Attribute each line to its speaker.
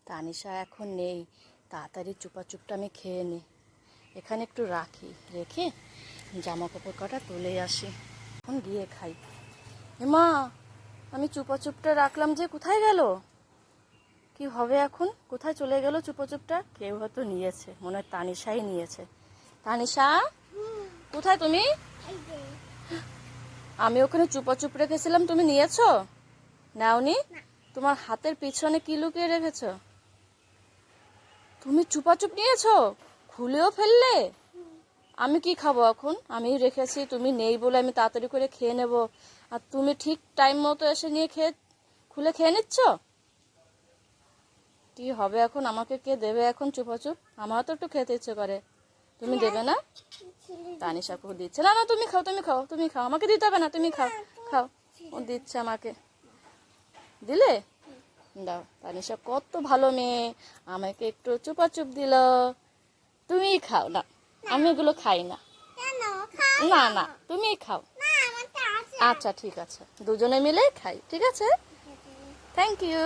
Speaker 1: তানিশা এখন নেই, তাড়াতাড়ি চুপাচুপটা আমি খেয়ে নিই। এখানে একটু রাখি, রেখে জামা কাপড় কটা তুলে আসি, এখন গিয়ে খাই। মা, আমি চুপাচুপটা রাখলাম যে কোথায় গেল? কি হবে এখন? কোথায় চলে গেল চুপাচুপটা? কেউ হয়তো নিয়েছে, মনে হয় তানিশাই নিয়েছে। তানিশা, কোথায় তুমি? আমি ওখানে চুপাচুপ রেখেছিলাম, তুমি নিয়েছো? নাওনি? তোমার হাতের পিছনে কি লুকিয়ে রেখেছো? তুমি চুপাচুপ নিয়েছো? খুলেও ফেললে? আমি কি খাবো এখন? আমি রেখেছি, তুমি নেই বলে আমি তাড়াতাড়ি করে খেয়ে নেব, আর তুমি ঠিক টাইম মতো এসে নিয়ে খুলে খেয়ে নিচ্ছ। কি হবে এখন? আমাকে কে দেবে এখন চুপাচুপ? আমারও তো একটু খেতে ইচ্ছে করে। তুমি দেবে না? তানিশাকে দিচ্ছে না। না, তুমি খাও, তুমি খাও, তুমি খাও, আমাকে দিতে হবে না, তুমি খাও। খাও, ও দিচ্ছে আমাকে। দিলে? দাও। তানিশা কত ভালো মেয়ে, আমাকে একটু চুপাচুপ দিল। তুমি খাও না, আমি এগুলো খাই না। না না, তুমি খাও। আচ্ছা ঠিক আছে, দুজনে মিলে খাই, ঠিক আছে। Thank you.